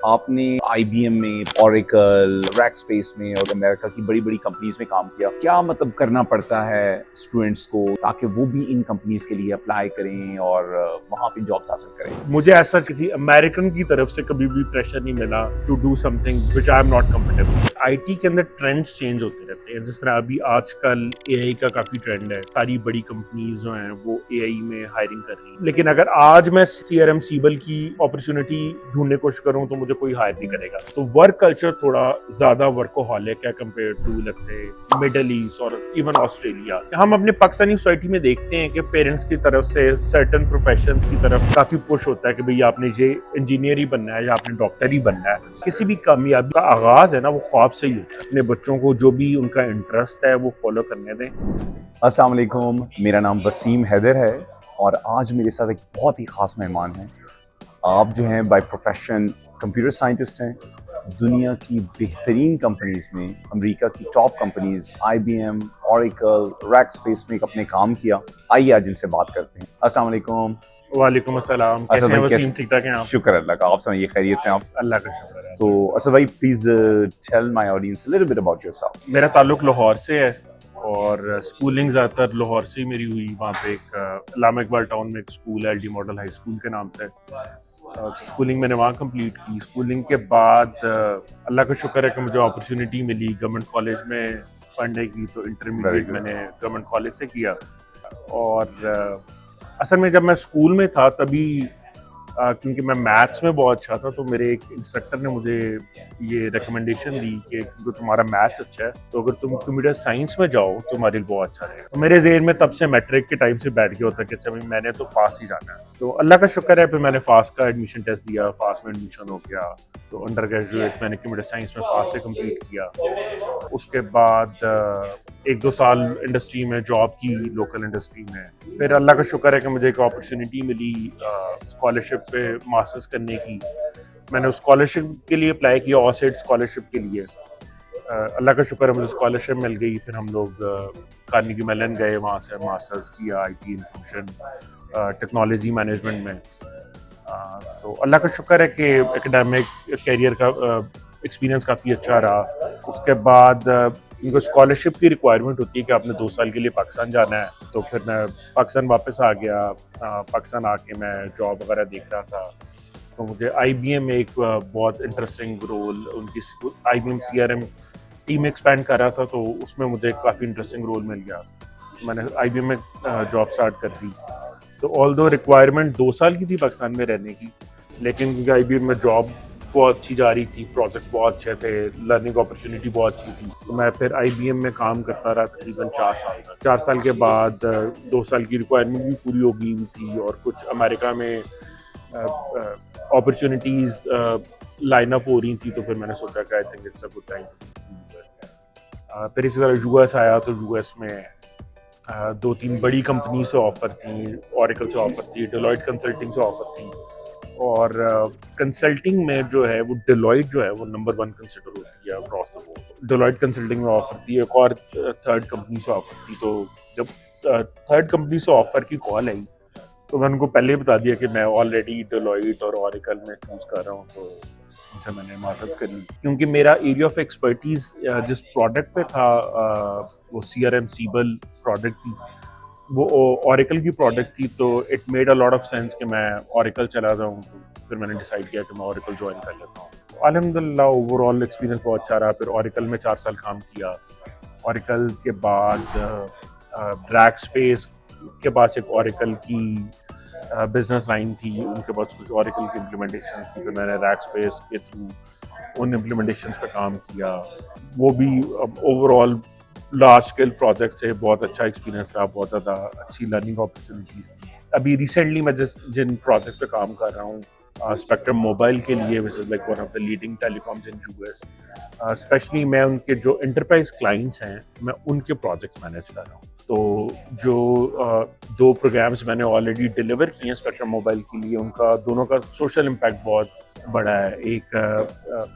आपने आईबीएम में, ओरेकल, रैकस्पेस में और अमेरिका की बड़ी बड़ी कंपनीज में काम किया। क्या मतलब करना पड़ता है स्टूडेंट्स को ताकि वो भी इन कंपनीज के लिए अप्लाई करें और वहां पे जॉब्स हासिल करें? मुझे ऐसा किसी अमेरिकन की तरफ से कभी भी प्रेशर नहीं मिला to do something which I am not comfortable. IT के अंदर ट्रेंड्स चेंज होते रहते हैं, जिस तरह अभी आजकल एआई का काफी ट्रेंड है। सारी बड़ी कंपनीज जो हैं वो एआई में हायरिंग कर रही हैं, लेकिन अगर आज मैं सीआरएम सीबल की अपॉर्चुनिटी ढूंढने की कोशिश करूं तो मुझे कोई हायर नहीं करेगा। तो वर्क कल्चर थोड़ा ज्यादा वर्कोहॉलिक है compare to let's say Middle East और इवन ऑस्ट्रेलिया। हम अपने पाकिस्तानी सोसाइटी में देखते हैं कि पेरेंट्स की तरफ से सर्टन प्रोफेशंस की तरफ काफी पुश होता है कि भाई आपने ये इंजीनियर ही बनना है या आपने डॉक्टर ही बनना है। किसी भी कामयाबी का आगाज है ना, वो ख्वाब से ही होता है। अपने बच्चों को जो भी उनका इंटरेस्ट है वो फॉलो करने दें। अस्सलाम वालेकुम, मेरा नाम वसीम हैदर है और आज मेरे साथ एक बहुत ही ख़ास मेहमान हैं। आप जो हैं बाय प्रोफेशन कंप्यूटर साइंटिस्ट हैं। दुनिया की बेहतरीन कंपनीज़ में, अमेरिका की टॉप कंपनीज़ आईबीएम, ओरेकल, रैकस्पेस में अपने काम किया। आइए आज इनसे बात करते हैं। अस्सलाम वालेकुम। वालेकुम अस्सलाम, कैसे हैं वसीम? ठीक ठाक हैं आप? शुक्र अल्लाह का। आप सुनाइए, खैरियत से आप? अल्लाह का शुक्र है। तो असद भाई, please tell my audience a little bit about yourself. मेरा ताल्लुक लाहौर से है और स्कूलिंग ज़्यादातर लाहौर से ही मेरी हुई। वहाँ पे एक अल्लामा इकबाल टाउन में एक स्कूल है, एलडी मॉडल हाई स्कूल के नाम से। स्कूलिंग मैंने वहाँ कंप्लीट की। स्कूलिंग के बाद अल्लाह का शुक्र है कि मुझे अपॉर्चुनिटी मिली गवर्नमेंट कॉलेज में पढ़ने की, तो इंटरमीडिएट मैंने गवर्नमेंट कॉलेज से किया। और असल में जब मैं स्कूल में था तभी क्योंकि मैं मैथ्स में बहुत अच्छा था, तो मेरे एक इंस्ट्रक्टर ने मुझे ये रिकमेंडेशन दी कि तुम्हारा मैथ्स अच्छा है तो अगर तुम कंप्यूटर साइंस में जाओ तो तुम्हारे लिए बहुत अच्छा रहेगा। तो मेरे ज़हन में तब से मैट्रिक के टाइम से बैठ गया होता कि अच्छा भाई मैंने तो फास्ट ही जाना है। तो अल्लाह का शुक्र है, फिर मैंने फास्ट का एडमिशन टेस्ट दिया, फास्ट में एडमिशन हो गया। तो अंडर ग्रेजुएट मैंने कंप्यूटर साइंस में फास्ट से कंप्लीट किया। उसके बाद 1-2 साल इंडस्ट्री में जॉब की, लोकल इंडस्ट्री में। फिर अल्लाह का शुक्र है कि मुझे एक अपॉर्चुनिटी मिली स्कॉलरशिप पे मास्टर्स करने की। मैंने उस स्कॉलरशिप के लिए अप्लाई किया, ऑसेट स्कॉलरशिप के लिए। अल्लाह का शुक्र है मुझे स्कॉलरशिप मिल गई। फिर हम लोग कार्नेगी मेलन गए, वहाँ से मास्टर्स किया आईटी इंफॉर्मेशन टेक्नोलॉजी मैनेजमेंट में। तो अल्लाह का शुक्र है कि एकेडमिक कैरियर का एक्सपीरियंस काफ़ी अच्छा रहा। उसके बाद उनको स्कॉलरशिप की रिक्वायरमेंट होती है कि आपने 2 साल के लिए पाकिस्तान जाना है। तो फिर मैं पाकिस्तान वापस आ गया। पाकिस्तान आके मैं जॉब वगैरह देख रहा था। तो मुझे आईबीएम में एक बहुत इंटरेस्टिंग रोल, उनकी आईबीएम सीआरएम टीम एक्सपैंड कर रहा था, तो उसमें मुझे काफ़ी इंटरेस्टिंग रोल मिल गया। मैंने आईबीएम में जॉब स्टार्ट कर दी। तो ऑल दो रिक्वायरमेंट 2 साल की थी पाकिस्तान में रहने की, लेकिन क्योंकि आईबीएम में जॉब बहुत अच्छी जा रही थी, प्रोजेक्ट्स बहुत अच्छे थे, लर्निंग अपॉर्चुनिटी बहुत अच्छी थी, तो मैं फिर आईबीएम में काम करता रहा तकरीबन 4 साल तक। 4 साल के बाद 2 साल की रिक्वायरमेंट भी पूरी हो गई थी और कुछ अमेरिका में अपॉर्चुनिटीज़ लाइन अप हो रही थी। तो फिर मैंने सोचा कि I think it's a good time. फिर इसी तरह यूएस आया, तो यूएस में 2-3 बड़ी कंपनी से ऑफर थी। ओरेकल से ऑफर थी, डेलॉयट कंसल्टिंग से ऑफर थी। और कंसल्टिंग में जो है वो डेलॉयट जो है वो नंबर 1 कंसिडर होती है across the board. Deloitte consulting में ऑफर थी, एक और थर्ड कंपनी से ऑफर थी। तो जब थर्ड कंपनी से ऑफर की कॉल आई तो मैंने उनको पहले ही बता दिया कि मैं ऑलरेडी डेलॉयट और ओरेकल में चूज़ कर रहा हूँ। तो उनसे मैंने माजरत करी क्योंकि मेरा एरिया ऑफ एक्सपर्टीज जिस प्रोडक्ट पे था वो सीआरएम सीबल प्रोडक्ट थी, वो ओरेकल की प्रोडक्ट थी। तो it made a lot of sense कि मैं ओरेकल चला जाऊँ। तो फिर मैंने डिसाइड किया कि मैं ओरेकल ज्वाइन कर लेता हूँ। अल्हम्दुलिल्लाह ओवरऑल एक्सपीरियंस बहुत अच्छा रहा। फिर ओरेकल में 4 साल काम किया। ओरेकल के बाद रैक स्पेस के पास एक ओरेकल की बिजनेस लाइन थी, उनके पास कुछ ओरेकल की इम्प्लीमेंटेशन थी। फिर मैंने रैक स्पेस के थ्रू उन इम्प्लीमेंटेशंस पे काम किया। वो भी ओवरऑल लार्ज स्केल प्रोजेक्ट से बहुत अच्छा एक्सपीरियंस रहा, बहुत ज़्यादा अच्छी लर्निंग अपॉर्चुनिटीज़ थी। अभी रिसेंटली मैं जिन प्रोजेक्ट पे काम कर रहा हूँ स्पेक्ट्रम मोबाइल के लिए, which is like one of the leading telecoms in US, specially मैं उनके जो एंटरप्राइज क्लाइंट्स हैं मैं उनके प्रोजेक्ट्स मैनेज कर रहा हूँ। तो जो 2 प्रोग्राम्स मैंने ऑलरेडी डिलीवर किए हैं स्पेक्ट्रम मोबाइल के लिए, उनका दोनों का सोशल इम्पैक्ट बहुत बड़ा है। एक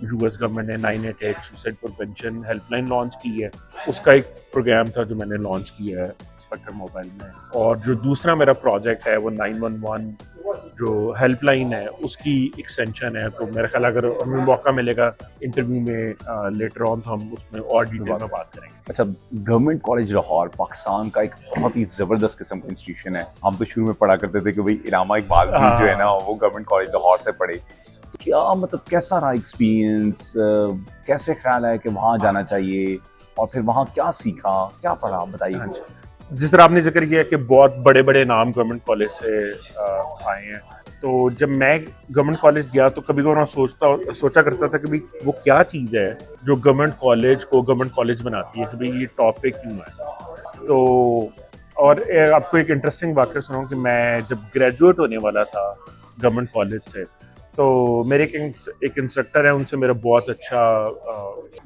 यूएस गवर्नमेंट ने 988 सुसाइड प्रिवेंशन हेल्पलाइन लॉन्च की है, उसका एक प्रोग्राम था जो मैंने लॉन्च किया है स्पेक्ट्रम मोबाइल में। और जो दूसरा मेरा प्रोजेक्ट है वो 911 जो हेल्पलाइन है उसकी एक्सटेंशन है। तो मेरा ख्याल अगर हमें मौका मिलेगा इंटरव्यू में लेटर ऑन तो हम उसमें और डिटेल में बात करेंगे। अच्छा, गवर्नमेंट कॉलेज लाहौर पाकिस्तान का एक बहुत ही ज़बरदस्त किस्म का इंस्टीट्यूशन है। हम तो शुरू में पढ़ा करते थे कि भाई इनामा इकबाल भी जो है ना वो गवर्नमेंट कॉलेज लाहौर से पढ़े। तो क्या मतलब कैसा रहा एक्सपीरियंस, कैसे ख्याल है कि वहाँ जाना चाहिए और फिर वहाँ क्या सीखा, क्या पढ़ा, बताइए। हाँ जी, जिस तरह आपने जिक्र किया कि बहुत बड़े बड़े नाम गवर्नमेंट कॉलेज से आए हैं, तो जब मैं गवर्नमेंट कॉलेज गया तो कभी कभी सोचा करता था कि भाई वो क्या चीज़ है जो गवर्नमेंट कॉलेज को गवर्नमेंट कॉलेज बनाती है, कि भाई ये टॉपिक क्यों है। तो और आपको एक इंटरेस्टिंग वाक़या सुनाऊं कि मैं जब ग्रेजुएट होने वाला था गवर्नमेंट कॉलेज से, तो मेरे एक इंस्ट्रक्टर है, उनसे मेरा बहुत अच्छा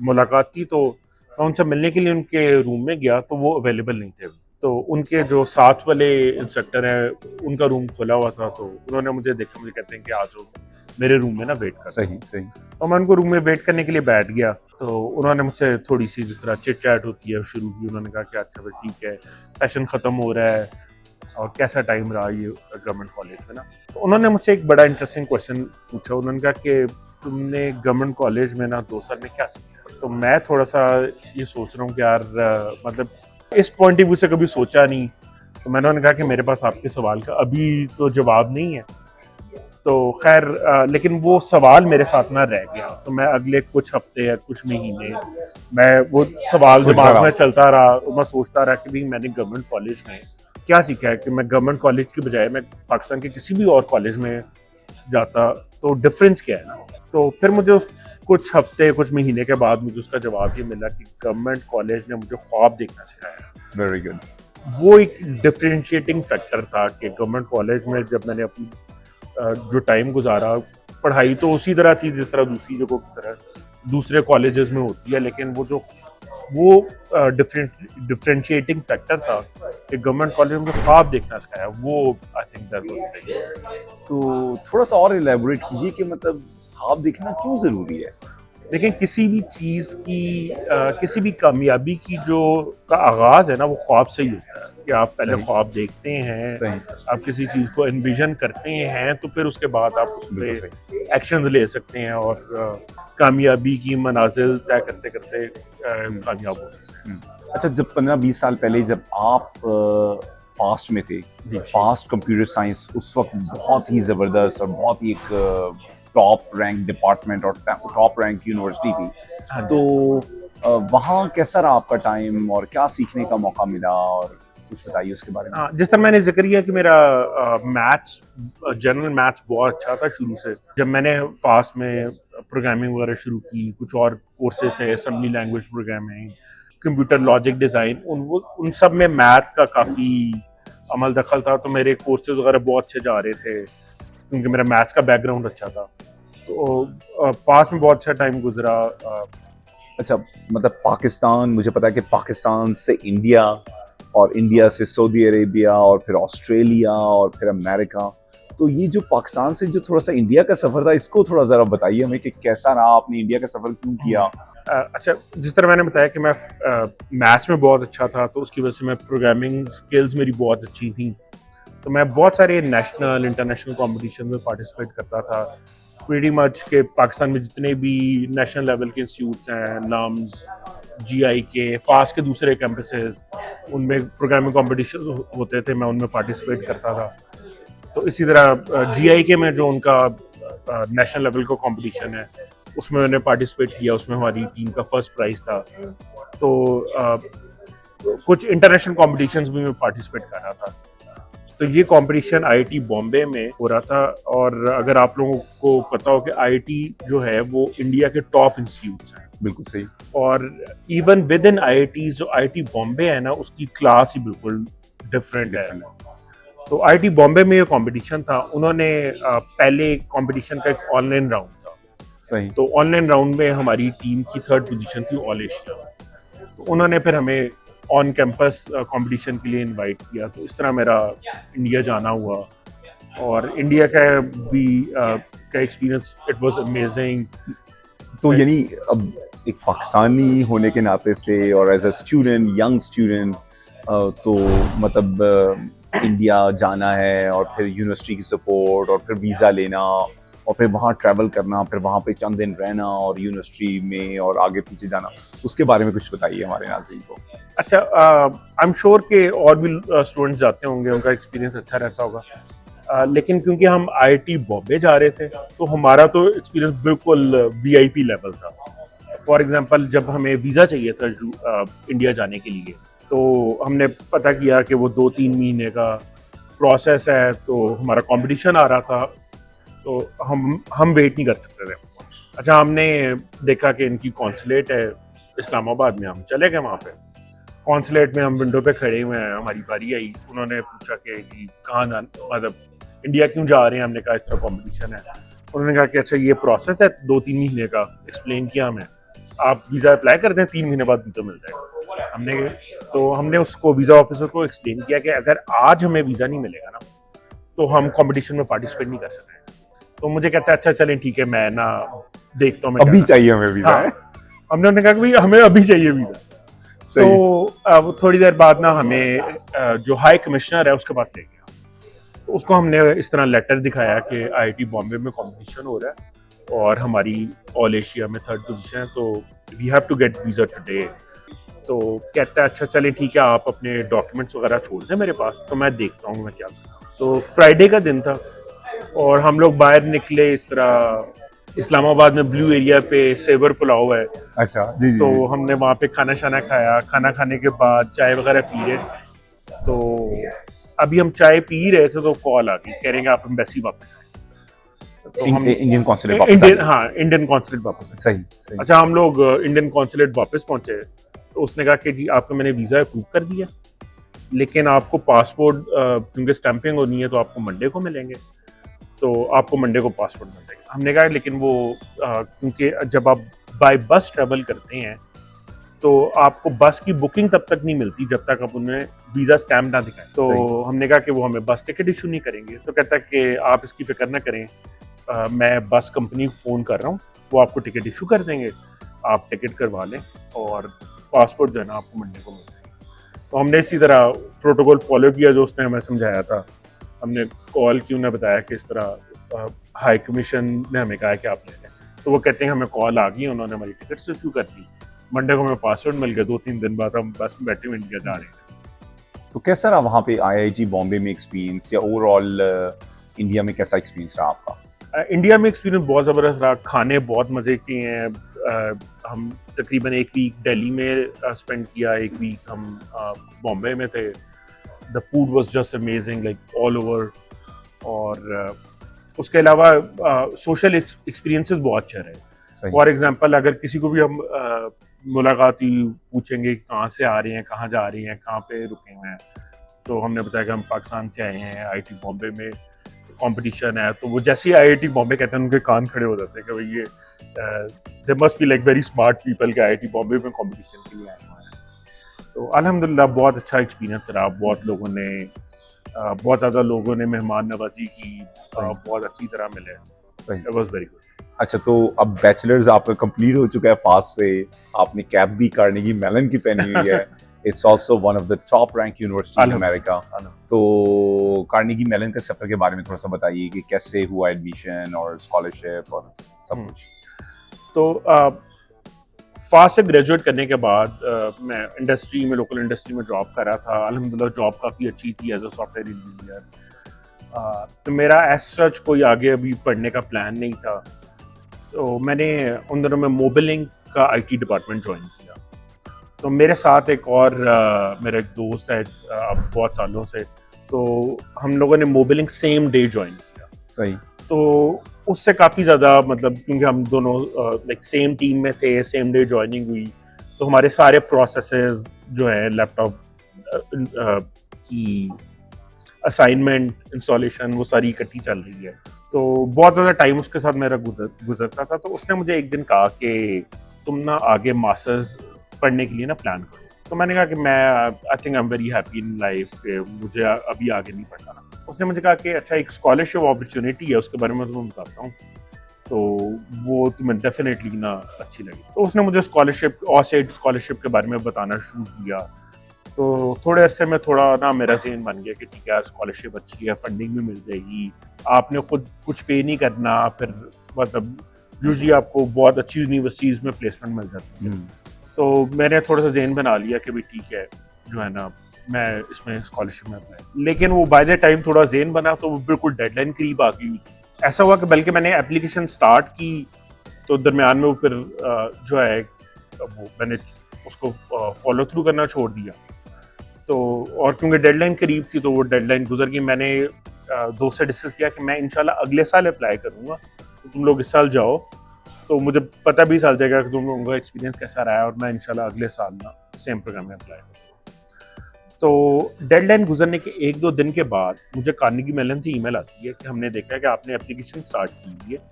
मुलाकात थी। तो मैं उनसे मिलने के लिए उनके रूम में गया तो वो अवेलेबल नहीं थे। तो उनके जो साथ वाले इंस्ट्रक्टर हैं उनका रूम खुला हुआ था, तो उन्होंने मुझे देखा, मुझे कहते हैं कि आ जाओ मेरे रूम में ना वेट कर। सही सही। तो मैं उनको रूम में वेट करने के लिए बैठ गया। तो उन्होंने मुझसे थोड़ी सी जिस तरह चिट चैट होती है शुरू की। उन्होंने कहा कि अच्छा भाई ठीक है, सेशन ख़त्म हो रहा है और कैसा टाइम रहा ये गवर्नमेंट कॉलेज में ना। तो उन्होंने मुझसे एक बड़ा इंटरेस्टिंग क्वेश्चन पूछा। उन्होंने कहा कि तुमने गवर्नमेंट कॉलेज में ना 2 साल में क्या सीखा। तो मैं थोड़ा सा ये सोच रहा हूँ कि यार मतलब इस पॉइंट ऑफ व्यू से कभी सोचा नहीं। तो मैंने उन्हें कहा कि मेरे पास आपके सवाल का अभी तो जवाब नहीं है। तो खैर लेकिन वो सवाल मेरे साथ ना रह गया। तो मैं अगले कुछ हफ्ते या कुछ महीने मैं वो सवाल दिमाग में चलता रहा। मैं सोचता रहा कि भाई मैंने गवर्नमेंट कॉलेज में क्या सीखा है, कि मैं गवर्नमेंट कॉलेज की बजाय मैं पाकिस्तान के किसी भी और कॉलेज में जाता तो डिफरेंस क्या है ना। तो फिर मुझे उस कुछ हफ्ते कुछ महीने के बाद मुझे उसका जवाब ये मिला कि गवर्नमेंट कॉलेज ने मुझे ख्वाब देखना सिखाया। Very good. वो एक डिफरेंशिएटिंग फैक्टर था कि गवर्नमेंट कॉलेज में जब मैंने अपनी जो टाइम गुजारा, पढ़ाई तो उसी तरह थी जिस तरह दूसरी जगहों की तरह दूसरे कॉलेजेस में होती है, लेकिन वो डिफरेंशिएटिंग फैक्टर था कि गवर्नमेंट कॉलेज में ख्वाब देखना सिखाया। वो आई थिंक दैट वाज। तो थोड़ा सा और इलेबोरेट कीजिए कि मतलब ख्वाब देखना क्यों ज़रूरी है। लेकिन किसी भी चीज़ की किसी भी कामयाबी की जो का आगाज़ है ना वो ख्वाब से ही होता है। कि आप पहले ख्वाब देखते हैं, आप किसी चीज़ को एनविजन करते हैं, तो फिर उसके बाद आप उस पर एक्शन ले सकते हैं और कामयाबी की मनाजिल तय करते करते कामयाब हो सकते हैं। अच्छा, जब 15-20 साल पहले जब आप फास्ट में थे, फास्ट कंप्यूटर साइंस उस वक्त बहुत ही ज़बरदस्त और बहुत ही एक टॉप रैंक डिपार्टमेंट और टॉप रैंक यूनिवर्सिटी थी। तो वहाँ कैसा रहा आपका टाइम और क्या सीखने का मौका मिला, और कुछ बताइए उसके बारे में। जिस तरह मैंने जिक्र किया कि मेरा मैथ्स, जनरल मैथ्स बहुत अच्छा था शुरू से। जब मैंने फास्ट में प्रोग्रामिंग वगैरह शुरू की, कुछ और कोर्सेज थे, assembly language programming, computer logic design, उन सब में मैथ का काफ़ी अमल दखल था। तो मेरे कोर्सेज वगैरह बहुत अच्छे जा रहे थे क्योंकि मेरा मैथ्स का बैकग्राउंड अच्छा था। तो फास्ट में बहुत अच्छा टाइम गुजरा। अच्छा, मतलब पाकिस्तान, मुझे पता है कि पाकिस्तान से इंडिया और इंडिया से सऊदी अरेबिया और फिर ऑस्ट्रेलिया और फिर अमेरिका, तो ये जो पाकिस्तान से जो थोड़ा सा इंडिया का सफ़र था, इसको थोड़ा ज़रा बताइए हमें कि कैसा रहा, आपने इंडिया का सफ़र क्यों किया। अच्छा, जिस तरह मैंने बताया कि मैं मैथ्स में बहुत अच्छा था, तो उसकी वजह से मैं प्रोग्रामिंग स्किल्स मेरी बहुत अच्छी थी। तो मैं बहुत सारे नेशनल इंटरनेशनल कॉम्पिटिशन में पार्टिसिपेट करता था। प्रीटी मच के पाकिस्तान में जितने भी नेशनल लेवल के इंस्टीट्यूट्स हैं, नम्स, GIK, फास्ट के दूसरे कैंपसेस, उनमें प्रोग्रामिंग कॉम्पिटिशन होते थे, मैं उनमें पार्टिसिपेट करता था। तो इसी तरह GIK में जो उनका नेशनल लेवल का कंपटीशन है उसमें मैंने पार्टिसिपेट किया, उसमें हमारी टीम का फर्स्ट प्राइज़ था। तो कुछ इंटरनेशनल कॉम्पिटिशन्स भी मैं पार्टिसिपेट कर रहा था। तो ये कंपटीशन IIT बॉम्बे में हो रहा था। और अगर आप लोगों को पता हो कि IIT जो है वो इंडिया के टॉप इंस्टीट्यूट्स हैं। बिल्कुल सही। और इवन विद इन IIT जो IIT बॉम्बे है ना, उसकी क्लास ही बिल्कुल डिफरेंट है। तो IIT बॉम्बे में ये कंपटीशन था। उन्होंने पहले कंपटीशन का एक ऑनलाइन राउंड था। सही। तो ऑनलाइन राउंड में हमारी टीम की 3rd पोजीशन थी ऑल एशिया। तो उन्होंने फिर हमें ऑन कैंपस कंपटीशन के लिए इनवाइट किया। तो इस तरह मेरा इंडिया जाना हुआ। और इंडिया का भी उसका एक्सपीरियंस इट वाज अमेजिंग। तो यानी अब एक पाकिस्तानी होने के नाते से और as a student, young student, तो मतलब इंडिया जाना है और फिर यूनिवर्सिटी की सपोर्ट और फिर वीज़ा लेना और फिर वहाँ ट्रैवल करना, फिर वहाँ पे चंद दिन रहना और यूनिवर्सिटी में और आगे पीछे जाना, उसके बारे में कुछ बताइए हमारे नाज़रीन को। अच्छा, आई एम श्योर के और भी स्टूडेंट्स जाते होंगे, उनका एक्सपीरियंस अच्छा रहता होगा। लेकिन क्योंकि हम आईआईटी बॉम्बे जा रहे थे तो हमारा तो एक्सपीरियंस बिल्कुल वीआईपी लेवल था। फॉर एग्जांपल, जब हमें वीज़ा चाहिए था इंडिया जाने के लिए, तो हमने पता किया कि वो 2-3 महीने का प्रोसेस है, तो हमारा कंपटीशन आ रहा था, तो हम वेट नहीं कर सकते थे। अच्छा, हमने देखा कि इनकी कॉन्सुलेट है इस्लामाबाद में, हम चले गए वहाँ पे। कॉन्सुलेट में हम विंडो पे खड़े हुए हैं, हमारी बारी आई, उन्होंने पूछा कि जी कहाँ जाना, मतलब इंडिया क्यों जा रहे हैं। हमने कहा इस तरह कॉम्पिटिशन है। उन्होंने कहा कि अच्छा ये प्रोसेस है 2-3 महीने का। एक्सप्लेन किया हमें, आप वीज़ा अप्लाई कर दें, 3 महीने बाद वीज़ा मिल जाएगा। हमने उसको वीज़ा ऑफिसर को एक्सप्लेन किया कि अगर आज हमें वीज़ा नहीं मिलेगा ना, तो हम कंपटीशन में पार्टिसिपेट नहीं कर सकते। तो मुझे कहता है अच्छा चलें ठीक है, मैं ना देखता हूँ। अभी चाहिए हमें वीज़ा। हाँ, हमने उन्हें कहा कि भाई हमें अभी चाहिए वीज़ा। तो अब थोड़ी देर बाद ना हमें जो हाई कमिश्नर है उसके पास ले गया। तो उसको हमने इस तरह लेटर दिखाया कि आईआईटी बॉम्बे में कंपटीशन हो रहा है और हमारी ऑल एशिया में 3rd पोजीशन है, तो we have to get visa today. तो कहता है अच्छा चले ठीक है, आप अपने डॉक्यूमेंट्स वगैरह छोड़ दें मेरे पास, तो मैं देखता हूँ मैं क्या करूँ। तो फ्राइडे का दिन था और हम लोग बाहर निकले। इस तरह इस्लामाबाद में ब्लू एरिया पे सेवर पुलाव है। अच्छा जी जी। तो हमने वहाँ पे खाना शाना खाया। खाना खाने के बाद चाय वगैरह पी रहे। तो अभी हम चाय पी रहे थे तो कॉल आ गई, कह रहे हैं आप एम्बेसी वापस आए। तो हम इंडियन कॉन्सुलेट वापस आ गए। हाँ, इंडियन कॉन्सुलेट वापस आए। सही सही। अच्छा, हम लोग इंडियन कॉन्सुलेट वापस पहुंचे तो उसने कहा कि जी आपको मैंने वीज़ा अप्रूव कर दिया, लेकिन आपको पासपोर्ट क्योंकि स्टैंपिंग होनी है तो आपको मंडे को मिलेंगे, तो आपको मंडे को पासपोर्ट मिल जाएगा। हमने कहा लेकिन वो क्योंकि जब आप बाय बस ट्रेवल करते हैं तो आपको बस की बुकिंग तब तक नहीं मिलती जब तक आप उन्हें वीज़ा स्टैम्प ना दिखाएं। तो हमने कहा कि वो हमें बस टिकट इशू नहीं करेंगे। तो कहता है कि आप इसकी फिक्र ना करें, मैं बस कंपनी को फ़ोन कर रहा हूँ, वो आपको टिकट इशू कर देंगे, आप टिकट करवा लें और पासपोर्ट जो है ना आपको मंडे को मिल जाएगा। तो हमने इसी तरह प्रोटोकॉल फॉलो किया जो उसने हमें समझाया था। हमने कॉल की, उन्हें बताया कि इस तरह हाई कमीशन ने हमें कहा कि आप ले लें। तो वो कहते हैं हमें कॉल आ गई, उन्होंने हमारी टिकट इशू कर दी। मंडे को हमें पासपोर्ट मिल गया। 2-3 दिन बाद हम बस में बैठे हुए इंडिया जा रहे हैं। तो कैसा रहा वहाँ पे आईआईटी बॉम्बे में एक्सपीरियंस, या ओवरऑल इंडिया में कैसा एक्सपीरियंस रहा आपका? इंडिया में एक्सपीरियंस बहुत ज़बरदस्त रहा। खाने बहुत मज़े के हैं। हम तकरीबन 1 वीक दिल्ली में स्पेंड किया, 1 वीक हम बॉम्बे में थे। The food was just amazing like all over. और उसके अलावा सोशल एक्सपीरियंसेस बहुत अच्छे रहे। फॉर एग्जांपल, अगर किसी को भी हम मुलाकाती पूछेंगे कहाँ से आ रहे हैं, कहाँ जा रहे हैं, कहाँ पे रुके हुए हैं, तो हमने बताया कि हम पाकिस्तान से आए हैं, आईआईटी बॉम्बे में कंपटीशन है। तो वो जैसे ही आईआईटी बॉम्बे कहते हैं उनके कान खड़े हो जाते हैं कि भाई ये they must be like very smart people के आईआईटी बॉम्बे में कंपटीशन के लिए आए हुए हैं। तो अल्हम्दुलिल्लाह बहुत अच्छा एक्सपीरियंस रहा। बहुत ज़्यादा लोगों ने मेहमान नवाजी की, बहुत अच्छी तरह मिले। सही। It was very good. अच्छा, तो अब बैचलर्स आपका कंप्लीट हो चुका है फास्ट से, आपने कैप भी कार्नेगी मेलन की पहनी हुई है। It's also one of the top rank university in America. तो कार्नेगी मेलन के सफर के बारे में थोड़ा सा बताइए कि कैसे हुआ एडमिशन और स्कॉलरशिप और सब कुछ। तो फास्ट से ग्रेजुएट करने के बाद मैं इंडस्ट्री में, लोकल इंडस्ट्री में जॉब कर रहा था। अल्हम्दुलिल्लाह जॉब काफ़ी अच्छी थी एज अ सॉफ्टवेयर इंजीनियर। तो मेरा एज सच कोई आगे अभी पढ़ने का प्लान नहीं था। तो मैंने उन दिनों में मोबिलिंग का आईटी डिपार्टमेंट ज्वाइन किया। तो मेरे साथ एक और मेरा एक दोस्त है अब बहुत सालों से, तो हम लोगों ने मोबिलिंग सेम डे ज्वाइन किया। सही। तो उससे काफ़ी ज़्यादा, मतलब क्योंकि हम दोनों लाइक सेम टीम में थे, सेम डे ज्वाइनिंग हुई, तो हमारे सारे प्रोसेसेस जो है लैपटॉप की असाइनमेंट, इंस्टॉलेशन, वो सारी इकट्ठी चल रही है। तो बहुत ज़्यादा टाइम उसके साथ मेरा गुजरता था। तो उसने मुझे एक दिन कहा कि तुम ना आगे मास्टर्स पढ़ने के लिए ना प्लान करो। तो मैंने कहा कि मैं I think I am very happy in life, कि मुझे अभी आगे नहीं पढ़ना। उसने मुझे कहा कि अच्छा एक स्कॉलरशिप अपॉर्चुनिटी है, उसके बारे में तो मैं बताता हूँ। तो वो तुम्हें डेफिनेटली ना अच्छी लगी। तो उसने मुझे स्कॉलरशिप, ऑसेट स्कॉलरशिप के बारे में बताना शुरू किया। तो थोड़े अरसे में थोड़ा ना मेरा ज़हन बन गया कि ठीक है यार, स्कॉलरशिप अच्छी है, फंडिंग भी मिल जाएगी, आपने खुद कुछ पे नहीं करना, फिर मतलब यूजुअली आपको बहुत अच्छी यूनिवर्सिटीज़ में प्लेसमेंट मिल जाती है। तो मैंने थोड़ा सा ज़हन बना लिया कि भाई ठीक है, जो है ना, मैं इसमें स्कॉलरशिप में अप्लाई। लेकिन वो बाय द टाइम थोड़ा ज़हन बना तो वो बिल्कुल डेडलाइन करीब आ गई हुई थी। ऐसा हुआ कि बल्कि मैंने एप्लीकेशन स्टार्ट की तो दरमियान में वो फिर जो है वो मैंने उसको फॉलो थ्रू करना छोड़ दिया। तो और क्योंकि डेडलाइन करीब थी तो वो डेडलाइन गुजर गई। मैंने दोस्त से डिस्कस किया कि मैं इंशाल्लाह अगले साल अप्लाई करूँगा, तो तुम लोग इस साल जाओ, तो मुझे पता भी चल जाएगा कि तुम लोगों का एक्सपीरियंस कैसा रहा है, और मैं इंशाल्लाह अगले साल ना सेम प्रोग्राम में अप्लाई करूँगा। तो डेडलाइन गुजरने के 1-2 दिन के बाद मुझे कार्नेगी मेलन से ईमेल आती है कि हमने देखा है कि आपने एप्लीकेशन स्टार्ट की हुई है,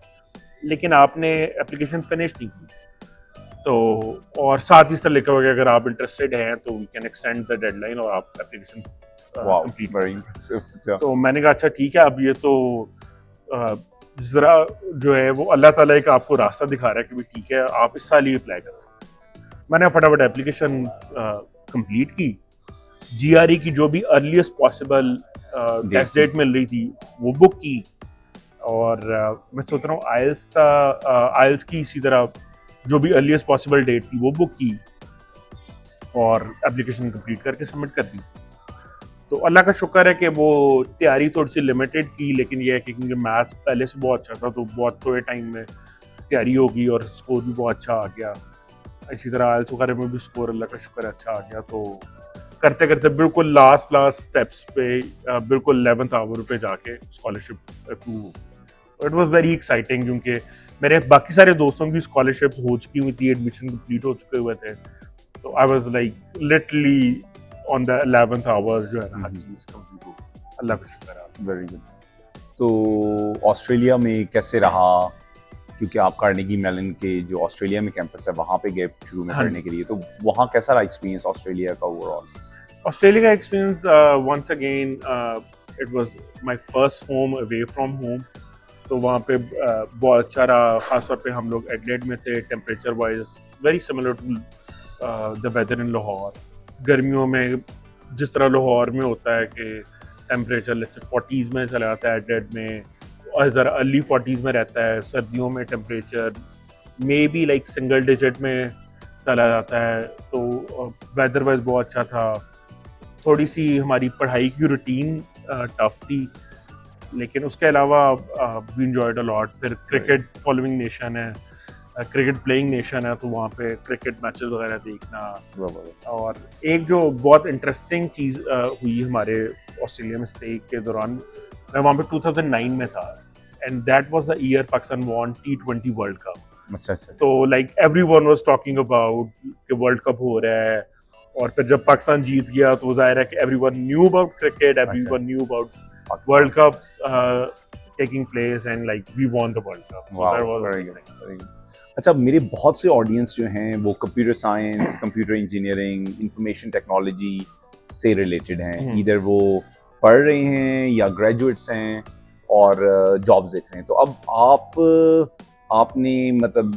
लेकिन आपने एप्लीकेशन फिनिश नहीं की। तो और साथ ही साथ लिखा हुआ है कि अगर आप इंटरेस्टेड हैं तो we can extend the deadline और आप एप्लीकेशन कंप्लीट करें। तो मैंने कहा अच्छा ठीक है, अब ये तो ज़रा जो है वो अल्लाह ताला एक आपको रास्ता दिखा रहा है कि भाई ठीक है, आप इस साल ही अप्लाई कर सकते हैं। मैंने फटाफट एप्लीकेशन कंप्लीट की, जीआरई की जो भी अर्लीस्ट पॉसिबल टेस्ट डेट मिल रही थी वो बुक की, और मैं सोच रहा हूँ आइल्स था, आइल्स की इसी तरह जो भी अर्लीस्ट पॉसिबल डेट थी वो बुक की, और एप्लीकेशन कंप्लीट करके सबमिट कर दी। तो अल्लाह का शुक्र है कि वो तैयारी थोड़ी सी लिमिटेड की, लेकिन ये है कि क्योंकि मैथ्स पहले से बहुत अच्छा था तो बहुत थोड़े टाइम में तैयारी होगी और स्कोर भी बहुत अच्छा आ गया। इसी तरह आइल्स वगैरह में भी स्कोर अल्लाह का शुक्र है अच्छा आ गया। तो करते करते बिल्कुल लास्ट स्टेप्स पे बिल्कुल 11th आवर पे जाके स्कॉलरशिप अप्रूव हो। इट वाज वेरी एक्साइटिंग क्योंकि मेरे बाकी सारे दोस्तों की स्कॉलरशिप्स हो चुकी हुई थी, एडमिशन कंप्लीट हो चुके हुए थे। तो I was like literally on the 11th hour जो है ना हर चीज़ कंप्लीट हो गई। अल्लाह का शुक्र है। Very good. तो ऑस्ट्रेलिया में कैसे रहा, क्योंकि आप कार्नेगी मेलन के जो ऑस्ट्रेलिया में कैंपस है वहाँ पे गए शुरू में हाँ पढ़ने के लिए, तो वहाँ कैसा रहा एक्सपीरियंस ऑस्ट्रेलिया का ओवरऑल? ऑस्ट्रेलिया का experience once again it was my first home away from home. तो वहाँ पे बहुत अच्छा रहा, ख़ासतौर पे हम लोग एडिलेड में थे। Temperature wise very similar to the weather in Lahore. गर्मियों में जिस तरह लाहौर में होता है कि टेम्परेचर लेट्स से 40s में चला जाता है एडिलेड में, और ज़रा अर्ली 40s में रहता है। सर्दियों में temperature may be like single digit में चला जाता है। तो वेदर वाइज बहुत अच्छा था। थोड़ी सी हमारी पढ़ाई की रूटीन टफ थी, लेकिन उसके अलावा वी एंजॉयड अ लॉट। फिर क्रिकेट फॉलोइंग नेशन है, क्रिकेट प्लेइंग नेशन है, तो वहाँ पे क्रिकेट मैचेस वगैरह देखना। और एक जो बहुत इंटरेस्टिंग चीज़ हुई हमारे ऑस्ट्रेलिया में स्टे के दौरान, मैं वहाँ पे 2009 में था, and that was the year Pakistan won T20 world cup. अच्छा अच्छा। So like everyone was talking about कि वर्ल्ड कप हो रहा है, और फिर जब पाकिस्तान जीत गया तो जाहिर है कि everyone knew about cricket, everyone knew about world cup taking place, and like we won the world cup. So that was very good. अच्छा, मेरे बहुत से ऑडियंस जो हैं वो computer science, computer engineering, information technology से रिलेटेड हैं। इधर वो पढ़ रहे हैं या ग्रेजुएट्स हैं और जॉब्स देख रहे हैं। तो अब आपने मतलब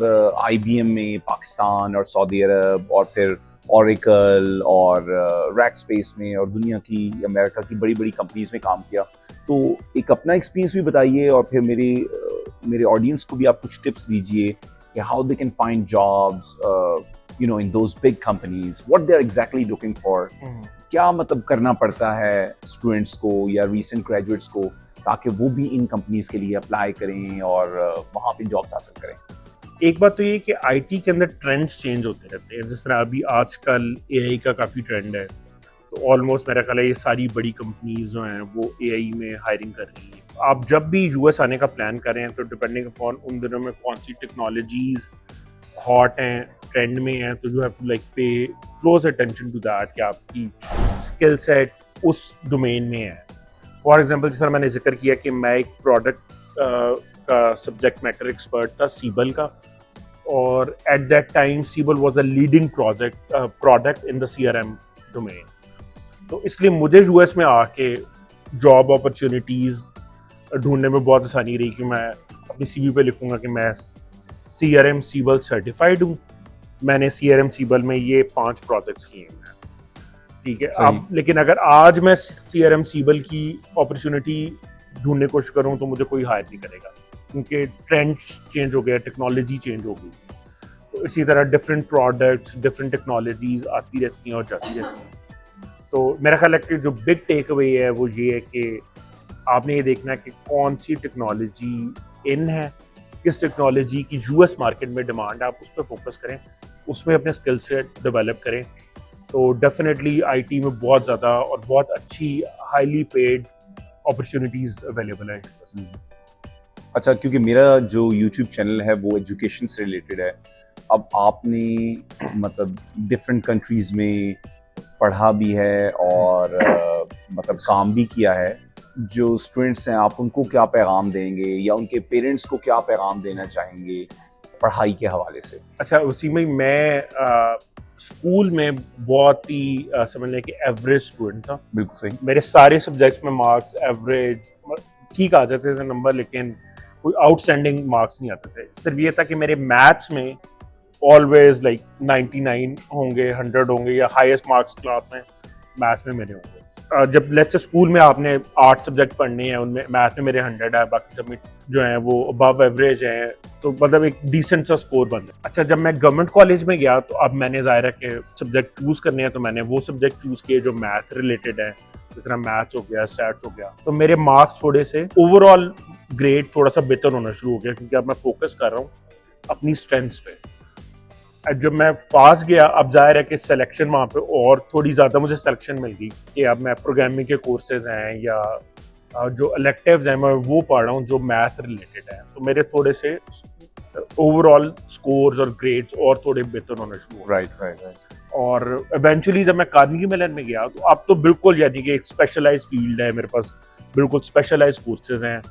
IBM में पाकिस्तान और सऊदी अरब और फिर ऑरेकल और रैक स्पेस में और दुनिया की अमेरिका की बड़ी बड़ी कंपनीज में काम किया। तो एक अपना एक्सपीरियंस भी बताइए और फिर मेरे ऑडियंस को भी आप कुछ टिप्स दीजिए कि how they can find jobs in those big companies, what they are exactly looking for. क्या मतलब करना पड़ता है स्टूडेंट्स को या रीसेंट ग्रेजुएट्स को ताकि वो भी इन कंपनीज के लिए अप्लाई करें और वहाँ पे जॉब्स हासिल करें। एक बात तो ये कि आईटी के अंदर ट्रेंड्स चेंज होते रहते हैं। जिस तरह अभी आजकल एआई का काफ़ी ट्रेंड है, तो ऑलमोस्ट मेरा ख्याल है ये सारी बड़ी कंपनीज जो हैं वो एआई में हायरिंग कर रही हैं। आप जब भी यूएस आने का प्लान करें तो डिपेंडिंग अपॉन उन दिनों में कौन सी टेक्नोलॉजीज हॉट हैं, ट्रेंड में हैं, तो यू हैव टू लाइक पे क्लोज अटेंशन टू दैट कि आपकी स्किल सेट उस डोमेन में है। फॉर एग्जांपल, जिस तरह मैंने जिक्र किया कि मैं एक प्रोडक्ट का सब्जेक्ट मैटर एक्सपर्ट था सीबल का, और at that time Siebel was the leading product in the CRM domain. तो इसलिए मुझे यूएस में आके जॉब अपॉर्चुनिटीज़ ढूंढने में बहुत आसानी रही कि मैं अपनी सीवी पे लिखूंगा कि मैं CRM सीबल सर्टिफाइड हूँ, मैंने CRM सीबल में ये 5 प्रोजेक्ट्स किए हैं, ठीक है। सही। अब लेकिन अगर आज मैं CRM सीबल की अपॉर्चुनिटी ढूंढने की कोशिश करूँ तो मुझे कोई हायर नहीं करेगा, क्योंकि ट्रेंड चेंज हो गया, टेक्नोलॉजी चेंज हो गई। तो इसी तरह डिफरेंट प्रोडक्ट्स, डिफरेंट टेक्नोलॉजीज आती रहती हैं और जाती रहती हैं। तो मेरा ख्याल है कि जो बिग टेक अवे है वो ये है कि आपने ये देखना है कि कौन सी टेक्नोलॉजी इन है, किस टेक्नोलॉजी की US मार्केट में डिमांड है, आप उस पर फोकस करें, उसमें अपने स्किल सेट डेवलप करें। तो डेफिनेटली IT में बहुत ज़्यादा और बहुत अच्छी हाईली पेड अपॉर्चुनिटीज़ अवेलेबल है। अच्छा, क्योंकि मेरा जो यूट्यूब चैनल है वो एजुकेशन से रिलेटेड है। अब आपने मतलब डिफरेंट कंट्रीज़ में पढ़ा भी है और मतलब काम भी किया है। जो स्टूडेंट्स हैं, आप उनको क्या पैगाम देंगे या उनके पेरेंट्स को क्या पैगाम देना चाहेंगे पढ़ाई के हवाले से? अच्छा, उसी में मैं स्कूल में बहुत ही समझ लें कि एवरेज स्टूडेंट था। बिल्कुल सही। मेरे सारे सब्जेक्ट्स में मार्क्स एवरेज ठीक आ जाते थे नंबर, लेकिन कोई आउटस्टैंडिंग मार्क्स नहीं आते थे। सिर्फ ये था कि मेरे मैथ्स में ऑलवेज लाइक 99 होंगे, 100 होंगे, या हाईएस्ट मार्क्स क्लास में मैथ्स में मेरे होंगे। जब लेट्स से स्कूल में आपने 8 सब्जेक्ट पढ़ने हैं, उनमें मैथ में मेरे 100 है, बाकी सब में जो हैं वो अबव एवरेज हैं, तो मतलब एक डिसेंट सा स्कोर बन गया। अच्छा, जब मैं गवर्नमेंट कॉलेज में गया तो अब मैंने ज़ाहिर है कि सब्जेक्ट चूज़ करने हैं, तो मैंने वो सब्जेक्ट चूज़ किए जो मैथ रिलेटेड है, जिस तरह मैथ्स हो गया, स्टैट्स हो गया। तो मेरे मार्क्स थोड़े से ओवरऑल ग्रेड थोड़ा सा बेहतर होना शुरू हो गया, क्योंकि अब मैं फोकस कर रहा हूँ अपनी स्ट्रेंथ्स पे। जब मैं पास गया, अब जाहिर है कि सिलेक्शन वहाँ पे और थोड़ी ज़्यादा मुझे सिलेक्शन मिल गई कि अब मैं प्रोग्रामिंग के कोर्सेज हैं या जो इलेक्टिव्स हैं मैं वो पढ़ रहा हूँ जो मैथ रिलेटेड है। तो मेरे थोड़े से ओवरऑल स्कोर्स और ग्रेड्स और थोड़े बेहतर होना शुरू हो। राइट। और इवेंचुअली जब मैं कार्नेगी मेलन में गया तो अब तो बिल्कुल यानी कि एक स्पेशलाइज फील्ड है मेरे पास, बिल्कुल स्पेशलाइज कोर्सेज हैं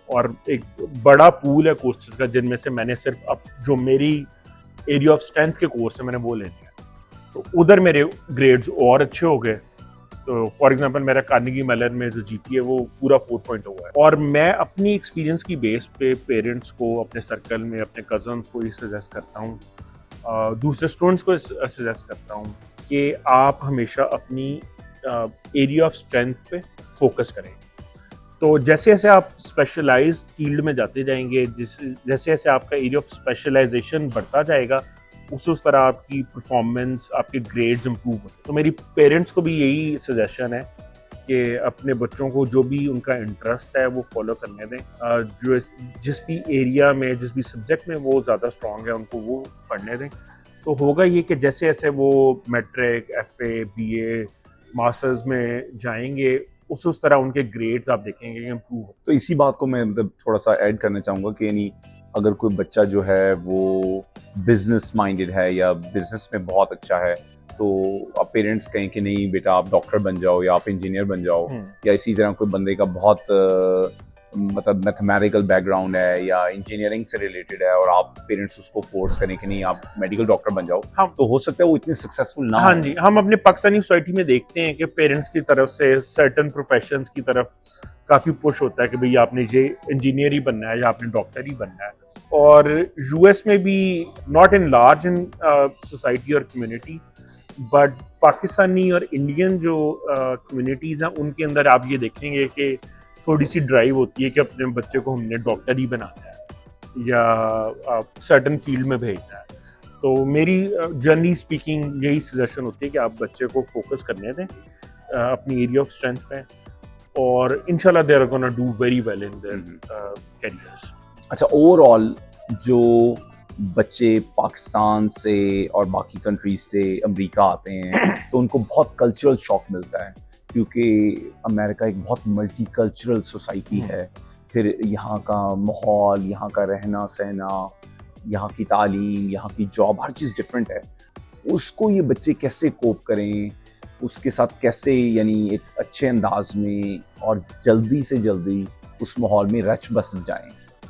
और एक बड़ा पूल है कोर्सेज का, जिनमें से मैंने सिर्फ अब जो मेरी एरिया ऑफ स्ट्रेंथ के कोर्स है मैंने वो ले लिया। तो उधर मेरे ग्रेड्स और अच्छे हो गए। तो फॉर एग्जांपल मेरा कार्नेगी मेलन में जो GPA है वो पूरा 4.0 है। और मैं अपनी एक्सपीरियंस की बेस पे पेरेंट्स को, अपने सर्कल में अपने कजन्स को ये सजेस्ट करता हूँ, दूसरे स्टूडेंट्स को सजेस्ट करता हूँ कि आप हमेशा अपनी एरिया ऑफ स्ट्रेंथ पे फोकस करें। तो जैसे जैसे आप स्पेशलाइज्ड फील्ड में जाते जाएंगे, जैसे जैसे आपका एरिया ऑफ स्पेशलाइजेशन बढ़ता जाएगा, उस तरह आपकी परफॉर्मेंस, आपके ग्रेड्स इंप्रूव होते हैं। तो मेरी पेरेंट्स को भी यही सजेशन है कि अपने बच्चों को जो भी उनका इंटरेस्ट है वो फॉलो करने दें। जो जिस भी एरिया में, जिस भी सब्जेक्ट में वो ज़्यादा स्ट्रॉन्ग है उनको वो पढ़ने दें। तो होगा ये कि जैसे जैसे वो मैट्रिक, FA, BA, मास्टर्स में जाएंगे, उस तरह उनके ग्रेड्स आप देखेंगे कि इम्प्रूव हो। तो इसी बात को मैं मतलब थोड़ा सा ऐड करना चाहूँगा कि यानी अगर कोई बच्चा जो है वो बिजनेस माइंडेड है या बिजनेस में बहुत अच्छा है, तो अब पेरेंट्स कहें कि नहीं बेटा आप डॉक्टर बन जाओ या आप इंजीनियर बन जाओ, या इसी तरह कोई बंदे का बहुत मतलब मैथमेटिकल बैकग्राउंड है या इंजीनियरिंग से रिलेटेड है और आप पेरेंट्स उसको फोर्स करें कि नहीं आप मेडिकल डॉक्टर बन जाओ, हाँ, तो हो सकता है वो इतने सक्सेसफुल ना हाँ हो। जी, हम अपने पाकिस्तानी सोसाइटी में देखते हैं कि पेरेंट्स की तरफ से सर्टन प्रोफेशंस की तरफ काफ़ी पुश होता है कि भाई आपने ये इंजीनियर ही बनना है या आपने डॉक्टर ही बनना है। और US में भी, not in large in society और कम्युनिटी, बट पाकिस्तानी और इंडियन जो कम्युनिटीज़ हैं उनके अंदर आप ये देखेंगे कि थोड़ी सी ड्राइव होती है कि अपने बच्चे को हमने डॉक्टर ही बनाना है या सर्टन फील्ड में भेजना है। तो मेरी जनरली स्पीकिंग यही सजेशन होती है कि आप बच्चे को फोकस करने दें अपनी एरिया ऑफ स्ट्रेंथ पे, और इंशाल्लाह they are gonna do very well in their careers. अच्छा, ओवरऑल जो बच्चे पाकिस्तान से और बाकी कंट्रीज से अमेरिका आते हैं तो उनको बहुत कल्चरल शॉक मिलता है, क्योंकि अमेरिका एक बहुत मल्टी कल्चरल सोसाइटी है। फिर यहाँ का माहौल, यहाँ का रहना सहना, यहाँ की तालीम, यहाँ की जॉब, हर चीज़ डिफरेंट है। उसको ये बच्चे कैसे कोप करें, उसके साथ कैसे यानी एक अच्छे अंदाज में और जल्दी से जल्दी उस माहौल में रच बस जाएं,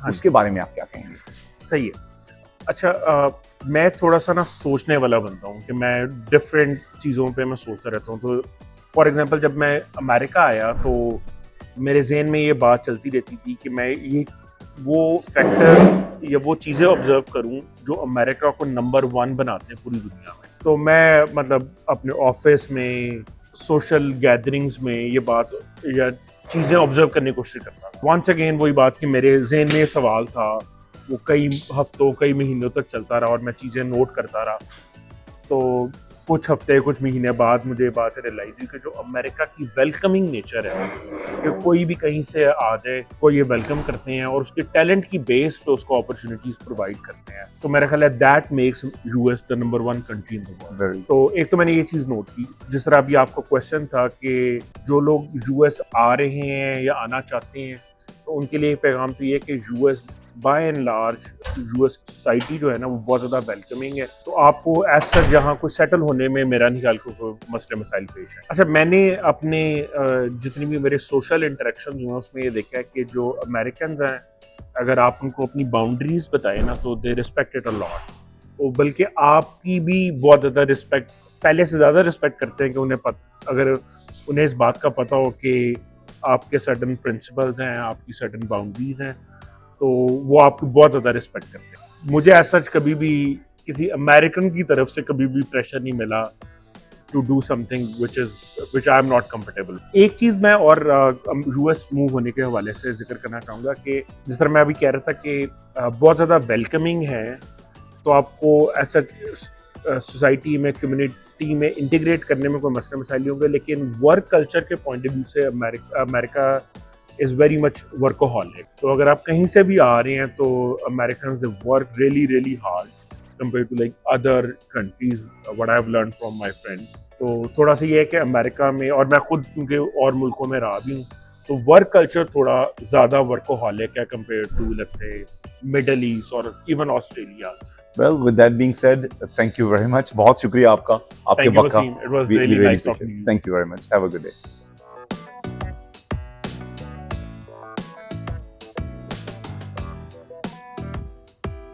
उसके बारे में आप क्या कहेंगे? सही है। अच्छा, मैं थोड़ा सा ना सोचने वाला बनता हूँ कि मैं डिफरेंट चीज़ों पे मैं सोचता रहता हूँ। तो फॉर एग्जांपल जब मैं अमेरिका आया तो मेरे जहन में ये बात चलती रहती थी कि मैं वो फैक्टर्स या वो चीज़ें ऑब्जर्व करूं जो अमेरिका को नंबर 1 बनाते हैं पूरी दुनिया में। तो मैं मतलब अपने ऑफिस में, सोशल गैदरिंग्स में ये बात या चीज़ें ऑब्जर्व करने की कोशिश करता था। वंस अगेन वही बात कि मेरे जहन में ये सवाल था, वो कई हफ्तों कई महीनों तक चलता रहा और मैं चीज़ें नोट करता रहा। तो कुछ हफ्ते कुछ महीने बाद मुझे ये बात रियलाइज हुई कि जो अमेरिका की वेलकमिंग नेचर है कि कोई भी कहीं से आ जाए, कोई ये वेलकम करते हैं और उसके टैलेंट की बेस पे उसको अपॉर्चुनिटीज प्रोवाइड करते हैं। तो मेरा ख्याल है that makes US the number 1 country in the world. तो एक तो मैंने ये चीज़ नोट की, जिस तरह अभी आपका क्वेश्चन था कि जो लोग यूएस आ रहे हैं या आना चाहते हैं, तो उनके लिए एक पैगाम तो ये है कि US by and large US society जो है ना वो बहुत ज़्यादा वेलकमिंग है। तो आपको एज सच यहाँ कोई सेटल होने में मेरा नहीं ख्याल को मसले मसाइल पेश है। अच्छा, मैंने अपने जितनी भी मेरे सोशल इंटरेक्शन हुए उसमें ये देखा है कि जो अमेरिकन हैं, अगर आप उनको अपनी बाउंड्रीज बताएं ना तो they respect it a lot. बल्कि आपकी भी बहुत ज़्यादा रिस्पेक्ट, पहले से ज़्यादा रिस्पेक्ट करते हैं कि अगर उन्हें इस बात का पता हो कि आपके सर्टन प्रिंसिपल्स हैं, आपकी सर्टन बाउंड्रीज हैं, तो वो आपकी बहुत ज़्यादा रिस्पेक्ट करते हैं। मुझे एज सच कभी भी किसी अमेरिकन की तरफ से कभी भी प्रेशर नहीं मिला to do something which I am not comfortable. एक चीज़ मैं और यूएस मूव होने के हवाले से जिक्र करना चाहूँगा कि जिस तरह मैं अभी कह रहा था कि बहुत ज़्यादा वेलकमिंग है, तो आपको एज सच सोसाइटी में, कम्युनिटी में इंटीग्रेट करने में कोई मसले मसाइल नहीं होंगे। लेकिन वर्क कल्चर के पॉइंट ऑफ व्यू से America is very much workaholic. तो अगर आप कहीं से भी आ रहे हैं तो Americans they work really really hard compare to like other countries, what I have learn from my friends. तो थोड़ा सा ये है कि अमेरिका में, और मैं खुद क्योंकि और मुल्कों में रहा भी हूँ, तो वर्क कल्चर थोड़ा ज़्यादा वर्कोहॉलिक है compare to let's say middle east और even Australia. Well, with that being said, thank you very much. बहुत शुक्रिया आपका, आपके Thank you, वक्त का। Wasim. It was We really really nice talking appreciate to it. you. Thank you very much. Have a good day.